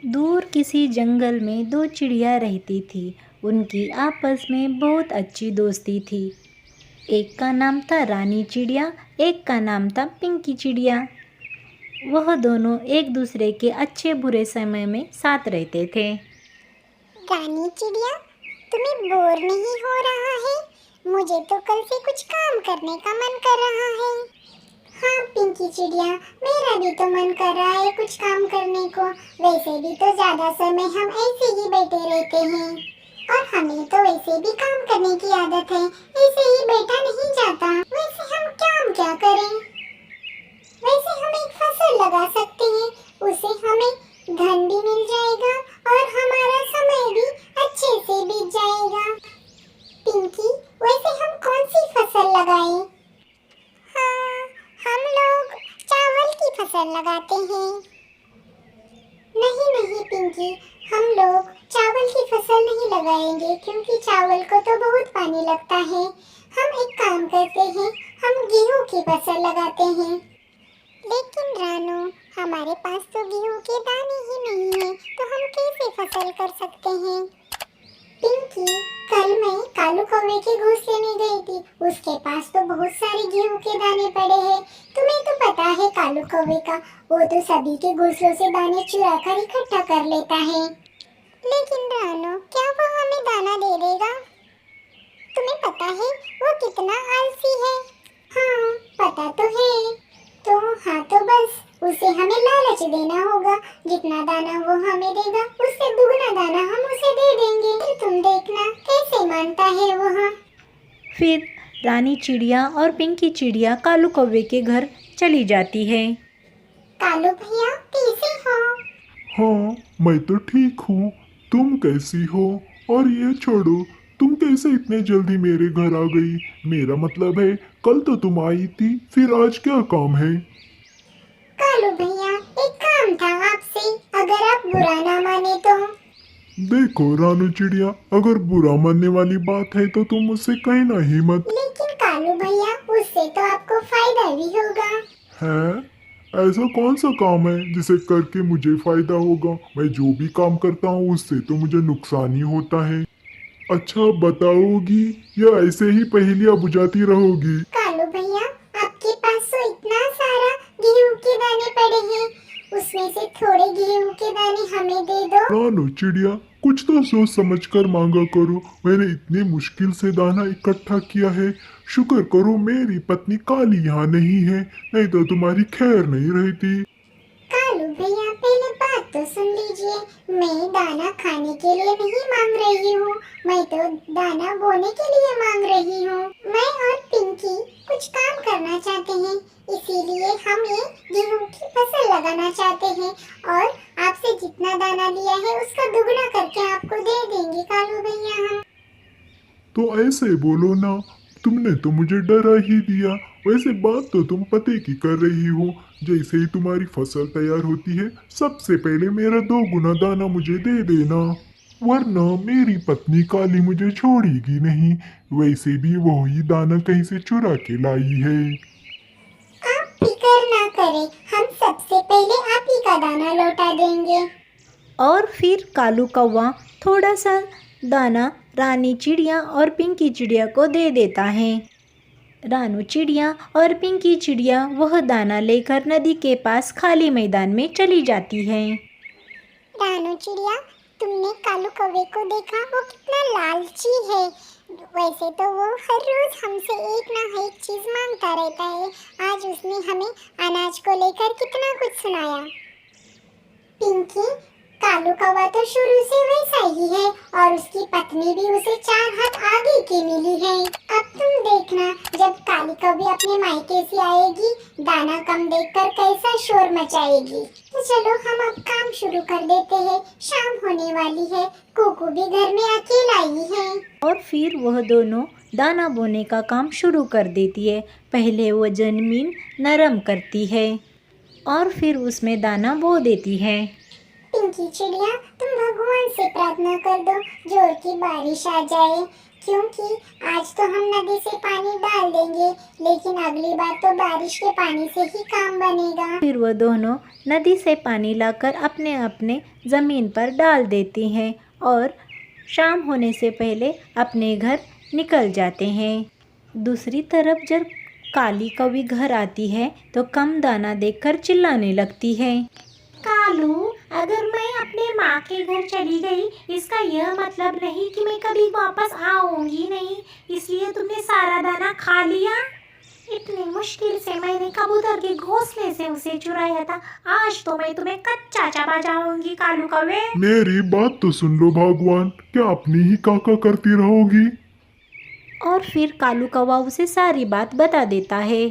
दूर किसी जंगल में दो चिड़िया रहती थी। उनकी आपस में बहुत अच्छी दोस्ती थी। एक का नाम था रानी चिड़िया, एक का नाम था पिंकी चिड़िया। वह दोनों एक दूसरे के अच्छे बुरे समय में साथ रहते थे। रानी चिड़िया, तुम्हें बोर नहीं हो रहा है? मुझे तो कल से कुछ काम करने का मन कर रहा है। हाँ पिंकी चिड़िया, मेरा भी तो मन कर रहा है कुछ काम करने को। वैसे भी तो ज्यादा समय हम ऐसे ही बैठे रहते हैं और हमें तो वैसे भी काम करने की आदत है, ऐसे ही बैठा नहीं जाता। वैसे हम क्या करें? वैसे हम एक फसल लगा सकते हैं, उससे हमें धन भी मिल जाएगा और हमारा समय भी अच्छे से बीत जाएगा। पिंकी, वैसे हम कौन सी फसल लगाएं? हाँ, हम लोग चावल की फसल लगाते हैं। नहीं नहीं पिंकी, हम लोग चावल की फसल नहीं लगाएंगे क्योंकि चावल को तो बहुत पानी लगता है। हम एक काम करते हैं, हम गेहूं की फसल लगाते हैं। लेकिन रानू, हमारे पास तो गेहूं के दाने ही नहीं है, तो हम कैसे फसल कर सकते हैं? पिंकी, कल मैं कालू कौवे के घोंसले में गई थी, उसके पास तो बहुत सारे गेहूं के दाने पड़े हैं। तुम्हें तो पता है कालू कौवे का, वो तो सभी के घोंसलों से दाने चुरा कर इकट्ठा कर लेता है। लेकिन रानू, क्या वो हमें दाना दे देगा? तुम्हें पता है वो कितना आलसी है? हाँ, पता तो है। तो बस उसे हमें लालच देना होगा। जितना दाना वो हमें देगा, उससे दुगना दाना हम उसे दे देंगे। फिर तुम देखना कैसे मानता है वो। फिर रानी चिड़िया और पिंकी चिड़िया कालू कौवे के घर चली जाती है। कालू भैया, कैसे हो? हाँ, मैं तो ठीक हूँ। तुम कैसी हो? और ये छोड़ो, तुम कैसे इतने जल्दी मेरे घर आ गई? मेरा मतलब है, कल तो तुम आई थी, फिर आज क्या काम है? कालू भैया, एक काम था आपसे, अगर आप बुरा ना माने तो। देखो रानू चिड़िया, अगर बुरा मानने वाली बात है तो तुम मुझसे कहना ही मत। लेकिन कालू भैया, उससे तो आपको फायदा भी होगा। है? ऐसा कौन सा काम है जिसे करके मुझे फायदा होगा? मैं जो भी काम करता हूँ उससे तो मुझे नुकसान ही होता है। अच्छा, बताओगी या ऐसे ही पहेलियां बुझाती रहोगी? कालू भैया, आपके पास तो इतना सारा गेहूं के दाने पड़े हैं, उसमें से थोड़े गेहूं के दाने हमें दे दो। रानू चिड़िया, कुछ तो सोच समझ कर मांगा करो। मैंने इतनी मुश्किल से दाना इकट्ठा किया है। शुक्र करो मेरी पत्नी काली यहाँ नहीं है, नहीं तो तुम्हारी खैर नहीं रहती। कालू भैया, पहले बात तो सुन लीजिए। मैं दाना खाने के लिए नहीं मांग रही हूँ, मैं तो दाना बोने के लिए मांग रही हूँ। मैं और पिंकी कुछ काम करना चाहते हैं, इसीलिए हम ये गेहूं की फसल लगाना चाहते हैं और आपसे जितना दाना लिया है उसका दुगना करके आपको दे देंगे कालू भैया हम। तो ऐसे बोलो ना, तुमने तो मुझे डरा ही दिया। वैसे बात तो तुम पते की कर रही हो। जैसे ही तुम्हारी फसल तैयार होती है, सबसे पहले मेरा 2 गुना दाना मुझे दे देना, वरना मेरी पत्नी काली मुझे छोड़ेगी नहीं। वैसे भी वही दाना कहीं से चुरा के लाई है। आप फिक्र ना करें, हम सबसे पहले आप ही का दाना लौटा देंगे। और फिर कालू कौवा थोड़ा सा दाना रानी चिड़िया और पिंकी चिड़िया को दे देता है। रानू चिड़िया और पिंकी चिड़िया वह दाना लेकर नदी के पास खाली मैदान में चली जाती है। रानू चिड़िया, तुमने कालू कौवे को देखा? वो कितना लालची है। वैसे तो वो हर रोज हमसे एक ना एक चीज मांगता रहता है। आज उसने हमें अनाज को लेकर कितना कुछ सुनाया। पिंकी, कालू कौवा तो शुरू से वैसा ही है और उसकी पत्नी भी उसे 4 हाथ आगे की मिली है। अब तुम देखना, जब काली कौवी अपने मायके से आएगी, दाना कम देखकर कैसा शोर मचाएगी। तो चलो हम अब काम शुरू कर देते हैं, शाम होने वाली है, कुकू भी घर में अकेला ही है। और फिर वह दोनों दाना बोने का काम शुरू कर देती है। पहले वो जमीन नरम करती है और फिर उसमें दाना बो देती है। पिंकी चिड़िया, तुम भगवान से प्रार्थना कर दो जोर की बारिश आ जाए, क्योंकि आज तो हम नदी से पानी डाल देंगे, लेकिन अगली बार तो बारिश के पानी से ही काम बनेगा। फिर वो दोनों नदी से पानी लाकर अपने अपने ज़मीन पर डाल देती हैं और शाम होने से पहले अपने घर निकल जाते हैं। दूसरी तरफ जब काली कौवी घर आती है तो कम दाना देखकर चिल्लाने लगती है। कालू, अगर मैं अपने माँ के घर चली गई, इसका यह मतलब नहीं कि मैं कभी वापस आऊंगी नहीं, इसलिए तुमने सारा दाना खा लिया। इतनी मुश्किल से मैंने कबूतर के घोंसले से उसे चुराया था, आज तो मैं तुम्हें कच्चा चबा जाऊंगी कालू कौवे। मेरी बात तो सुन लो भगवान, क्या अपनी ही काका करती रहोगी? और फिर कालू कौवा उसे सारी बात बता देता है।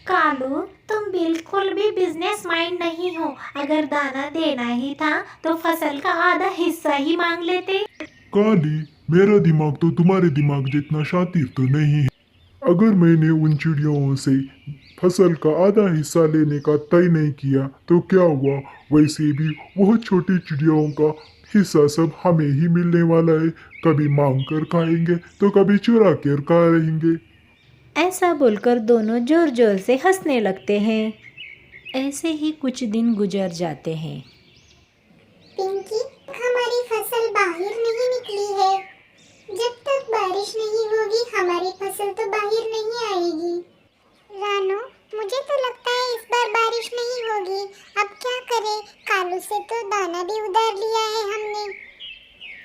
कालू, तुम बिल्कुल भी बिजनेस माइंड नहीं हो। अगर दाना देना ही था तो फसल का आधा हिस्सा ही मांग लेते। काली, मेरा दिमाग तो तुम्हारे दिमाग जितना शातिर तो नहीं है। अगर मैंने उन चिड़ियों से फसल का आधा हिस्सा लेने का तय नहीं किया तो क्या हुआ? वैसे भी वह छोटी चिड़ियों का हिस्सा सब हमें ही मिलने वाला है। कभी मांग कर खाएंगे तो कभी चुरा कर खा रहेंगे। ऐसा बोलकर दोनों जोर जोर से हंसने लगते हैं। ऐसे ही कुछ दिन गुजर जाते हैं। पिंकी, हमारी फसल बाहर नहीं निकली है। जब तक बारिश नहीं होगी हमारी फसल तो बाहर नहीं आएगी। रानू, मुझे तो लगता है इस बार बारिश नहीं होगी। अब क्या करें? कालू से तो दाना भी उधार लिया है हमने,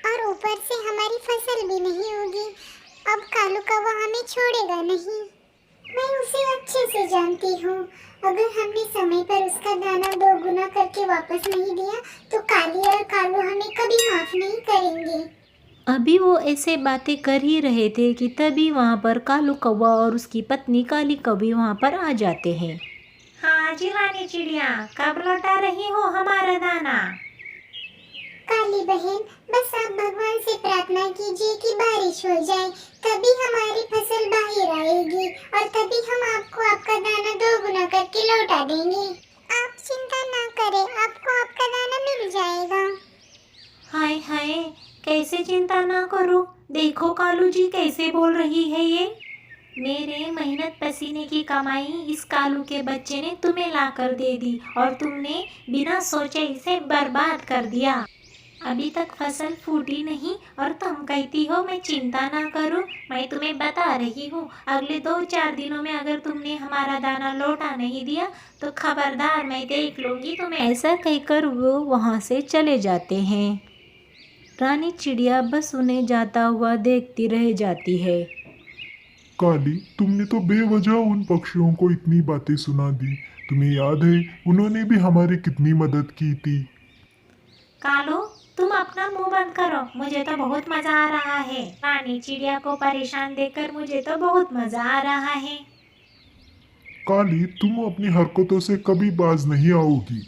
और ऊपर से हमारी फसल भी नहीं होगी। अब कालू कौवा हमें छोड़ेगा नहीं। मैं उसे अच्छे से जानती हूँ। अगर हमने समय पर उसका दाना दोगुना करके वापस नहीं दिया तो काली और कालू हमें कभी माफ नहीं करेंगे। अभी वो ऐसे बातें कर ही रहे थे कि तभी वहाँ पर कालू कौवा और उसकी पत्नी काली कौवी वहाँ पर आ जाते हैं। हाँ जी रानी चिड़िया, कब लौटा रही हो हमारा दाना? काली बहन, बस आप भगवान से प्रार्थना कीजिए कि बारिश हो जाए, तभी हमारी फसल बाहर आएगी और तभी हम आपको आपका दाना दोगुना करके लौटा देंगे। आप चिंता ना करें, आपको आपका दाना मिल जाएगा। हाय हाय, कैसे चिंता ना करो। देखो कालू जी कैसे बोल रही है ये। मेरे मेहनत पसीने की कमाई इस कालू के बच्चे ने तुम्हें ला कर दे दी और तुमने बिना सोचे इसे बर्बाद कर दिया। अभी तक फसल फूटी नहीं और तुम कहती हो मैं चिंता ना करूं। मैं तुम्हें बता रही हूँ, अगले 2-4 दिनों में अगर तुमने हमारा दाना लौटा नहीं दिया तो खबरदार, मैं देख लूँगी तुम्हें। ऐसा कहकर वो वहाँ से चले जाते हैं। रानी चिड़िया बस उन्हें जाता हुआ देखती रह जाती है। काली, तुमने तो बेवजह उन पक्षियों को इतनी बातें सुना दी। तुम्हें याद है उन्होंने भी हमारी कितनी मदद की थी? कालू, तुम अपना मुंह बंद करो, मुझे तो बहुत मजा आ रहा है। रानी चिड़िया को परेशान देखकर मुझे तो बहुत मजा आ रहा है। काली, तुम अपनी हरकतों से कभी बाज नहीं आओगी।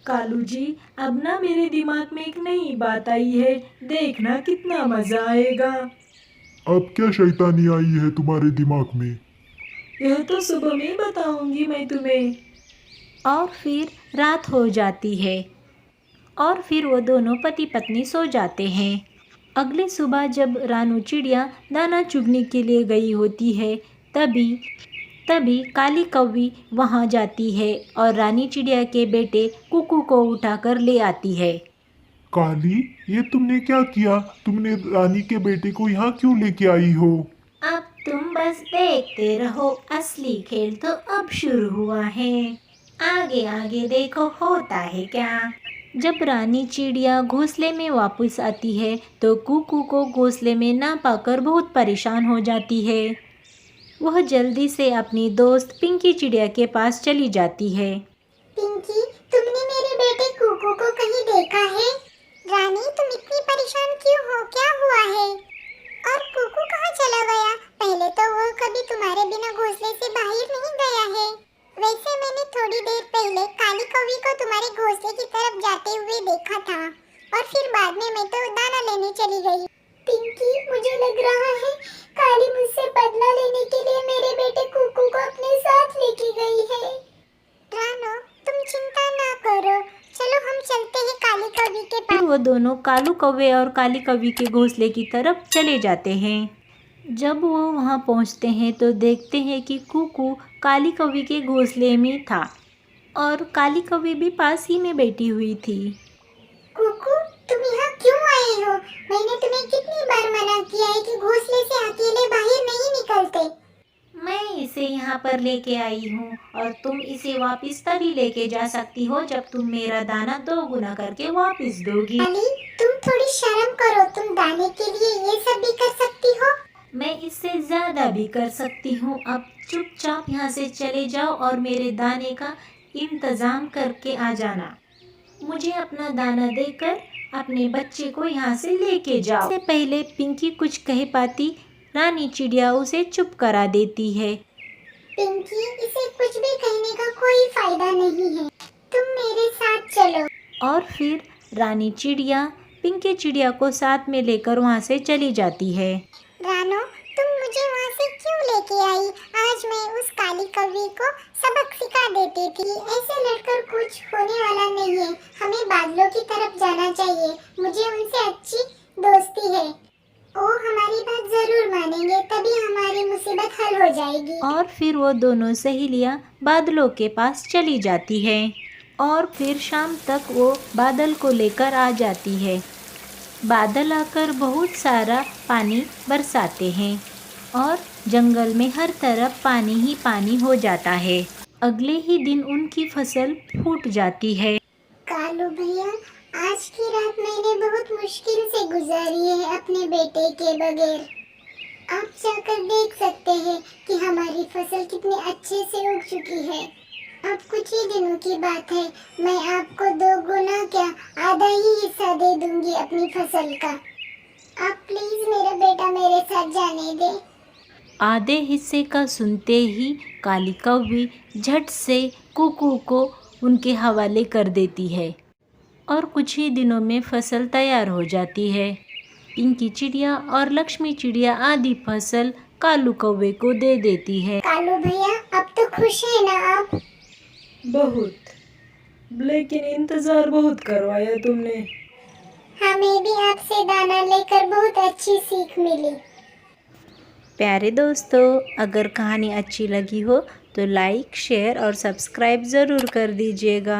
कालू जी, अब ना मेरे दिमाग में एक नई बात आई है, देखना कितना मजा आएगा। अब क्या शैतानी आई है तुम्हारे दिमाग में? यह तो सुबह में बताऊंगी मैं तुम्हें। और फिर रात हो जाती है और फिर वो दोनों पति पत्नी सो जाते हैं। अगली सुबह जब रानू चिड़िया दाना चुगने के लिए गई होती है तभी काली कौवी वहाँ जाती है और रानी चिड़िया के बेटे कुकू को उठाकर ले आती है। काली, ये तुमने क्या किया? तुमने रानी के बेटे को यहाँ क्यों लेके आई हो? अब तुम बस देखते रहो, असली खेल तो अब शुरू हुआ है। आगे आगे देखो होता है क्या। जब रानी चिड़िया घोंसले में वापस आती है तो कुकू को घोंसले में ना पाकर बहुत परेशान हो जाती है। वह जल्दी से अपनी दोस्त पिंकी चिड़िया के पास चली जाती है। पिंकी, तुमने मेरे बेटे कुकू को कहीं देखा है? रानी, तुम इतनी परेशान क्यों हो? क्या हुआ है? और कुकू कहाँ चला गया? पहले तो वो कभी तुम्हारे बिना घोंसले से बाहर नहीं गया है। वैसे मैंने थोड़ी देर पहले काली कौवी को तुम्हारे घोंसले की तरफ जाते हुए देखा था और फिर बाद में मैं तो दाना लेने चली गई। पिंकी, मुझे लग रहा है काली मुझसे बदला लेने के लिए मेरे बेटे कुकू को अपने साथ लेके गई है। रानो, तुम चिंता ना करो, चलो हम चलते हैं काली कौवी के पास। वो दोनों कालू कौवे और काली कौवी के घोंसले की तरफ चले जाते हैं। जब वो वहाँ पहुँचते हैं तो देखते हैं कि कुकू काली कौवी के घोंसले में था और काली कौवी भी पास ही में बैठी हुई थी। कुकू, तुम यहाँ क्यों आए हो? मैंने तुम्हें कितनी बार मना किया है कि घोंसले से अकेले बाहर नहीं निकलते। मैं इसे यहाँ पर लेके आई हूँ और तुम इसे वापस तभी लेके जा सकती हो जब तुम मेरा दाना 2 गुना करके वापस दोगी। काली, तुम थोड़ी शर्म करो, तुम दाने के लिए ये सब भी कर सकती हो। मैं इससे ज़्यादा भी कर सकती हूँ। अब चुपचाप यहाँ से चले जाओ और मेरे दाने का इंतज़ाम करके आ जाना। मुझे अपना दाना देकर अपने बच्चे को यहाँ से लेके जाओ। इससे पहले पिंकी कुछ कह पाती, रानी चिड़िया उसे चुप करा देती है। पिंकी, इसे कुछ भी कहने का कोई फायदा नहीं है, तुम मेरे साथ चलो। और फिर रानी चिड़िया पिंकी चिड़िया को साथ में लेकर वहाँ से चली जाती है। रानो, तुम मुझे वहाँ से क्यों लेके आई? आज मैं उस काली कौवी को सबक सिखा देती थी। ऐसे लड़कर कुछ होने वाला नहीं है, हमें बादलों की तरफ जाना चाहिए। मुझे उनसे अच्छी दोस्ती है, वो हमारी बात जरूर मानेंगे, तभी हमारी मुसीबत हल हो जाएगी। और फिर वो दोनों सहेलियाँ बादलों के पास चली जाती है और फिर शाम तक वो बादल को लेकर आ जाती है। बादल आकर बहुत सारा पानी बरसाते हैं और जंगल में हर तरफ पानी ही पानी हो जाता है। अगले ही दिन उनकी फसल फूट जाती है। कालू भैया, आज की रात मैंने बहुत मुश्किल से गुजारी है अपने बेटे के बगैर। आप जाकर देख सकते हैं कि हमारी फसल कितने अच्छे से उग चुकी है। अब कुछ ही दिनों की बात है, मैं आपको 2 गुना क्या आधा ही हिस्सा दे दूंगी अपनी फसल का। आप प्लीज मेरा बेटा मेरे साथ जाने दे। आधे हिस्से का सुनते ही काली कौवी झट से कुकू को उनके हवाले कर देती है और कुछ ही दिनों में फसल तैयार हो जाती है। पिंकी चिड़िया और लक्ष्मी चिड़िया आधी फसल कालू कौवे को दे देती है। कालू भैया, अब तो खुश है ना आप? बहुत, लेकिन इंतजार बहुत करवाया तुमने। हमें भी आपसे दाना लेकर बहुत अच्छी सीख मिली। प्यारे दोस्तों, अगर कहानी अच्छी लगी हो तो लाइक, शेयर और सब्सक्राइब ज़रूर कर दीजिएगा।